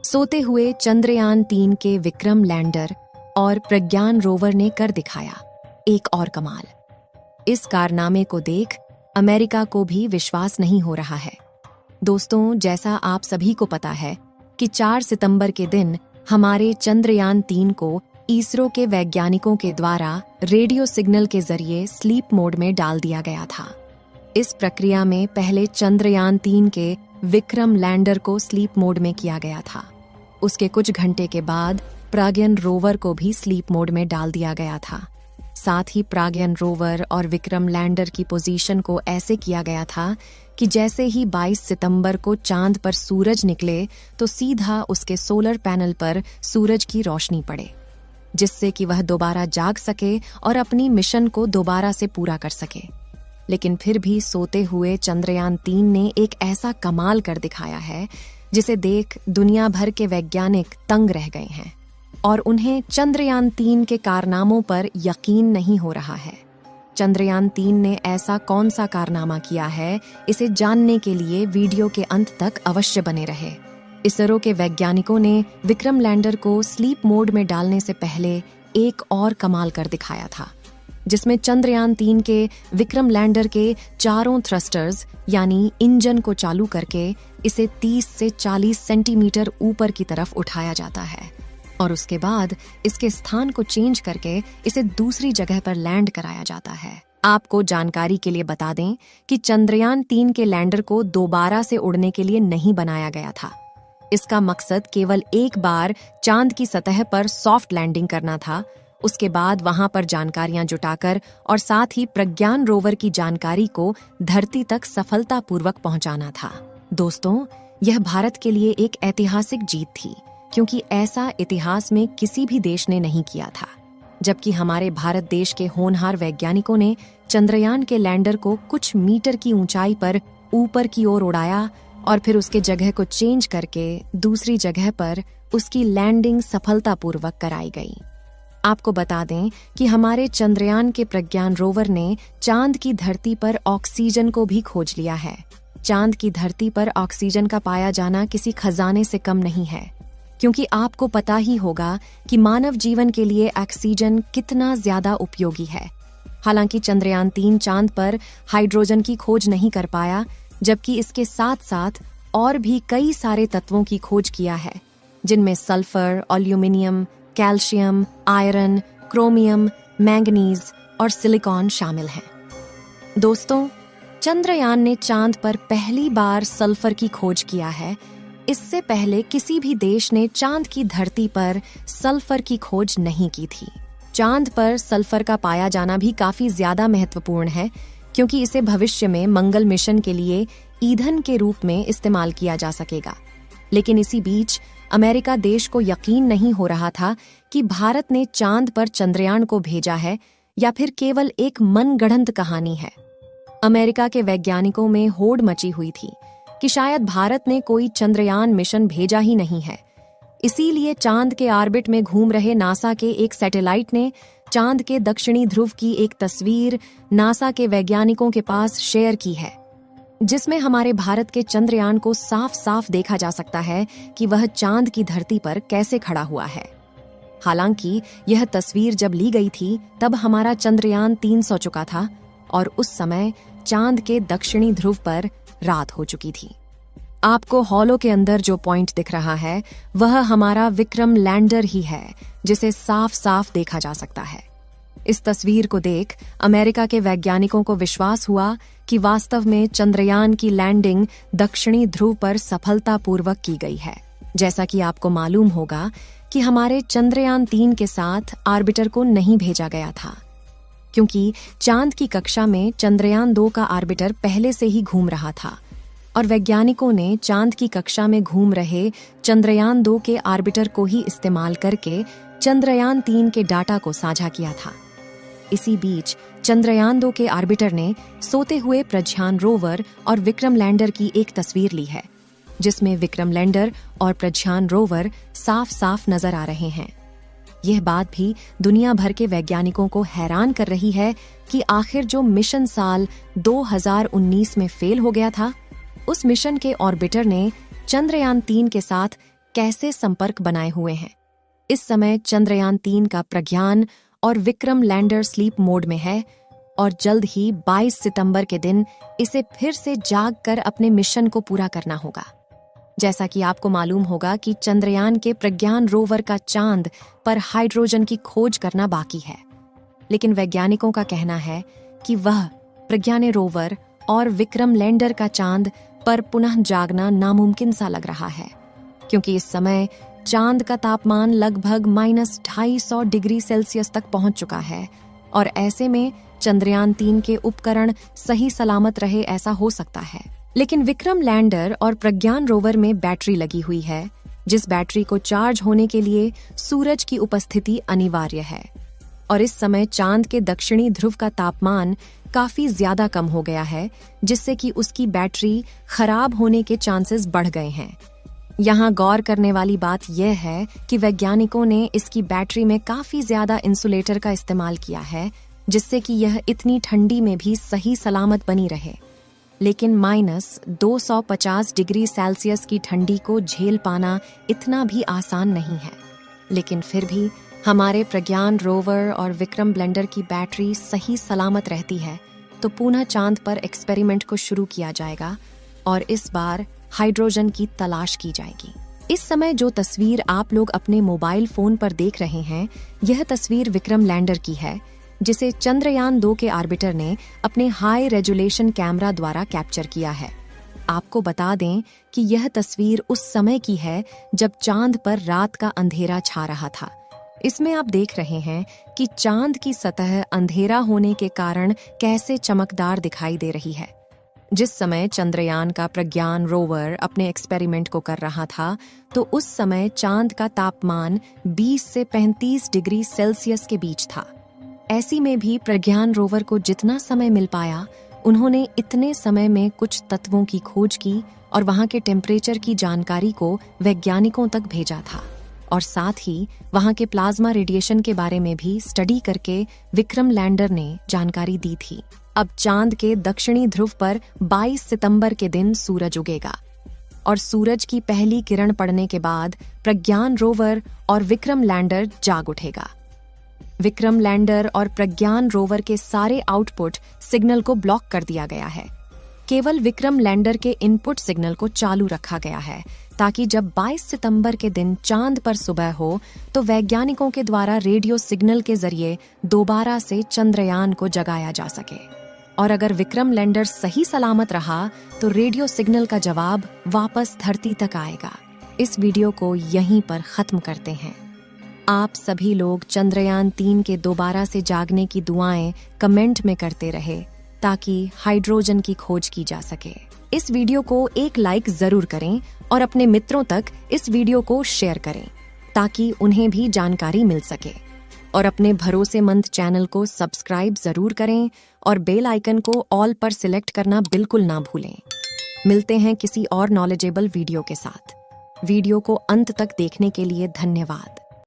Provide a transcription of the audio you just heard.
सोते हुए चंद्रयान-3 के विक्रम लैंडर और प्रज्ञान रोवर ने कर दिखाया एक और कमाल। इस कारनामे को देख अमेरिका को भी विश्वास नहीं हो रहा है। दोस्तों, जैसा आप सभी को पता है कि 4 सितंबर के दिन हमारे चंद्रयान-3 को इसरो के वैज्ञानिकों के द्वारा रेडियो सिग्नल के जरिए स्लीप मोड में डाल दिया गया था। इस प्रक्रिया में पहले चंद्रयान-3 के विक्रम लैंडर को स्लीप मोड में किया गया था। उसके कुछ घंटे के बाद प्रज्ञान रोवर को भी स्लीप मोड में डाल दिया गया था। साथ ही प्रज्ञान रोवर और विक्रम लैंडर की पोजीशन को ऐसे किया गया था कि जैसे ही 22 सितंबर को चांद पर सूरज निकले तो सीधा उसके सोलर पैनल पर सूरज की रोशनी पड़े, जिससे कि वह दोबारा जाग सके और अपनी मिशन को दोबारा से पूरा कर सके। लेकिन फिर भी सोते हुए चंद्रयान-3 ने एक ऐसा कमाल कर दिखाया है जिसे देख दुनिया भर के वैज्ञानिक तंग रह गए हैं और उन्हें चंद्रयान-3 के कारनामों पर यकीन नहीं हो रहा है। चंद्रयान-3 ने ऐसा कौन सा कारनामा किया है, इसे जानने के लिए वीडियो के अंत तक अवश्य बने रहे। इसरो के वैज्ञानिकों ने विक्रम लैंडर को स्लीप मोड में डालने से पहले एक और कमाल कर दिखाया था, जिसमें चंद्रयान-3 के विक्रम लैंडर के चारों थ्रस्टर्स यानी इंजन को चालू करके इसे 30 से 40 सेंटीमीटर ऊपर की तरफ उठाया जाता है और उसके बाद इसके स्थान को चेंज करके इसे दूसरी जगह पर लैंड कराया जाता है। आपको जानकारी के लिए बता दें कि चंद्रयान-3 के लैंडर को दोबारा से उड़ने के लिए नहीं बनाया गया था। इसका मकसद केवल एक बार चांद की सतह पर सॉफ्ट लैंडिंग करना था, उसके बाद वहां पर जानकारियां जुटाकर और साथ ही प्रज्ञान रोवर की जानकारी को धरती तक सफलतापूर्वक पहुंचाना था। दोस्तों, यह भारत के लिए एक ऐतिहासिक जीत थी, क्योंकि ऐसा इतिहास में किसी भी देश ने नहीं किया था। जबकि हमारे भारत देश के होनहार वैज्ञानिकों ने चंद्रयान के लैंडर को कुछ मीटर की ऊंचाई पर ऊपर की ओर उड़ाया और फिर उसके जगह को चेंज करके दूसरी जगह पर उसकी लैंडिंग सफलतापूर्वक कराई गई। आपको बता दें कि हमारे चंद्रयान के प्रज्ञान रोवर ने चांद की धरती पर ऑक्सीजन को भी खोज लिया है। चांद की धरती पर ऑक्सीजन का पाया जाना किसी खजाने से कम नहीं है, क्योंकि आपको पता ही होगा कि मानव जीवन के लिए ऑक्सीजन कितना ज्यादा उपयोगी है। हालांकि चंद्रयान-3 चांद पर हाइड्रोजन की खोज नहीं कर पाया, जबकि इसके साथ साथ और भी कई सारे तत्वों की खोज किया है, जिनमें sulphur, aluminium, calcium, iron, chromium, manganese और सिलिकॉन शामिल हैं। दोस्तों, चंद्रयान ने चांद पर पहली बार सल्फर की खोज किया है। इससे पहले किसी भी देश ने चांद की धरती पर सल्फर की खोज नहीं की थी। चांद पर सल्फर का पाया जाना भी काफी ज्यादा महत्वपूर्ण है, क्योंकि इसे भविष्य में मंगल मिशन के लिए ईंधन के रूप में इस्तेमाल किया जा सकेगा। लेकिन इसी बीच अमेरिका देश को यकीन नहीं हो रहा था कि भारत ने चांद पर चंद्रयान को भेजा है या फिर केवल एक मनगढ़ंत कहानी है। अमेरिका के वैज्ञानिकों में होड़ मची हुई थी कि शायद भारत ने कोई चंद्रयान मिशन भेजा ही नहीं है। इसीलिए चांद के ऑर्बिट में घूम रहे नासा के एक सैटेलाइट ने चांद के दक्षिणी ध्रुव की एक तस्वीर नासा के वैज्ञानिकों के पास शेयर की है, जिसमें हमारे भारत के चंद्रयान को साफ साफ देखा जा सकता है कि वह चांद की धरती पर कैसे खड़ा हुआ है। हालांकि यह तस्वीर जब ली गई थी तब हमारा चंद्रयान 3 सो चुका था और उस समय चांद के दक्षिणी ध्रुव पर रात हो चुकी थी। आपको हॉलो के अंदर जो पॉइंट दिख रहा है वह हमारा विक्रम लैंडर ही है, जिसे साफ साफ देखा जा सकता है। इस तस्वीर को देख अमेरिका के वैज्ञानिकों को विश्वास हुआ कि वास्तव में चंद्रयान की लैंडिंग दक्षिणी ध्रुव पर सफलतापूर्वक की गई है। जैसा कि आपको मालूम होगा कि हमारे चंद्रयान-3 के साथ ऑर्बिटर को नहीं भेजा गया था, क्योंकि चांद की कक्षा में चंद्रयान-2 का ऑर्बिटर पहले से ही घूम रहा था और वैज्ञानिकों ने चांद की कक्षा में घूम रहे चंद्रयान-2 के ऑर्बिटर को ही इस्तेमाल करके चंद्रयान-3 के डाटा को साझा किया था। इसी बीच चंद्रयान-2 के ऑर्बिटर ने सोते हुए प्रज्ञान रोवर और विक्रम लैंडर की एक तस्वीर ली है, जिसमें विक्रम लैंडर और प्रज्ञान रोवर साफ साफ नजर आ रहे हैं। यह बात भी दुनिया भर के वैज्ञानिकों को हैरान कर रही है कि आखिर जो मिशन साल 2019 में फेल हो गया था, उस मिशन के ऑर्बिटर ने चंद्रयान-3 के साथ कैसे संपर्क बनाए हुए हैं। इस समय चंद्रयान 3 का प्रज्ञान और विक्रम लैंडर स्लीप मोड में है और जल्द ही 22 सितंबर के दिन इसे फिर से जाग कर अपने मिशन को पूरा करना होगा। जैसा कि आपको मालूम होगा कि चंद्रयान के प्रज्ञान रोवर का चांद पर हाइड्रोजन की खोज करना बाकी है, लेकिन वैज्ञानिकों का कहना है कि वह प्रज्ञान रोवर और विक्रम लैंडर का चांद पर पुनः जागना नामुमकिन सा लग रहा है, क्योंकि इस समय चांद का तापमान लगभग -250 डिग्री सेल्सियस तक पहुंच चुका है और ऐसे में चंद्रयान 3 के उपकरण सही सलामत रहे ऐसा हो सकता है। लेकिन विक्रम लैंडर और प्रज्ञान रोवर में बैटरी लगी हुई है, जिस बैटरी को चार्ज होने के लिए सूरज की उपस्थिति अनिवार्य है और इस समय चांद के दक्षिणी ध्रुव का तापमान काफी ज्यादा कम हो गया है, जिससे कि उसकी बैटरी खराब होने के चांसेस बढ़ गए हैं। यहाँ गौर करने वाली बात यह है कि वैज्ञानिकों ने इसकी बैटरी में काफी ज्यादा इंसुलेटर का इस्तेमाल किया है, जिससे कि यह इतनी ठंडी में भी सही सलामत बनी रहे। लेकिन -250 डिग्री सेल्सियस की ठंडी को झेल पाना इतना भी आसान नहीं है। लेकिन फिर भी हमारे प्रज्ञान रोवर और विक्रम लैंडर की बैटरी सही सलामत रहती है तो पुनः चांद पर एक्सपेरिमेंट को शुरू किया जाएगा और इस बार हाइड्रोजन की तलाश की जाएगी। इस समय जो तस्वीर आप लोग अपने मोबाइल फोन पर देख रहे हैं, यह तस्वीर विक्रम लैंडर की है, जिसे चंद्रयान 2 के ऑर्बिटर ने अपने हाई रेजोल्यूशन कैमरा द्वारा कैप्चर किया है। आपको बता दें कि यह तस्वीर उस समय की है जब चांद पर रात का अंधेरा छा रहा था। इसमें आप देख रहे हैं कि चांद की सतह अंधेरा होने के कारण कैसे चमकदार दिखाई दे रही है। जिस समय चंद्रयान का प्रज्ञान रोवर अपने एक्सपेरिमेंट को कर रहा था, तो उस समय चांद का तापमान 20 से 35 डिग्री सेल्सियस के बीच था। ऐसी में भी प्रज्ञान रोवर को जितना समय मिल पाया, उन्होंने इतने समय में कुछ तत्वों की खोज की और वहां के टेम्परेचर की जानकारी को वैज्ञानिकों तक भेजा था और साथ ही वहां के प्लाज्मा रेडिएशन के बारे में भी स्टडी करके विक्रम लैंडर ने जानकारी दी थी। अब चांद के दक्षिणी ध्रुव पर 22 सितंबर के दिन सूरज उगेगा और सूरज की पहली किरण पड़ने के बाद प्रज्ञान रोवर और विक्रम लैंडर जाग उठेगा। विक्रम लैंडर और प्रज्ञान रोवर के सारे आउटपुट सिग्नल को ब्लॉक कर दिया गया है। केवल विक्रम लैंडर के इनपुट सिग्नल को चालू रखा गया है ताकि जब 22 सितंबर के दिन चांद पर सुबह हो तो वैज्ञानिकों के द्वारा रेडियो सिग्नल के जरिए दोबारा से चंद्रयान को जगाया जा सके। और अगर विक्रम लैंडर सही सलामत रहा तो रेडियो सिग्नल का जवाब वापस धरती तक आएगा। इस वीडियो को यहीं पर खत्म करते हैं। आप सभी लोग चंद्रयान 3 के दोबारा से जागने की दुआएं कमेंट में करते रहे ताकि हाइड्रोजन की खोज की जा सके। इस वीडियो को एक लाइक जरूर करें और अपने मित्रों तक इस वीडियो को शेयर करें ताकि उन्हें भी जानकारी मिल सके। और अपने भरोसेमंद चैनल को सब्सक्राइब जरूर करें और बेल आइकन को ऑल पर सिलेक्ट करना बिल्कुल ना भूलें। मिलते हैं किसी और नॉलेजेबल वीडियो के साथ। वीडियो को अंत तक देखने के लिए धन्यवाद।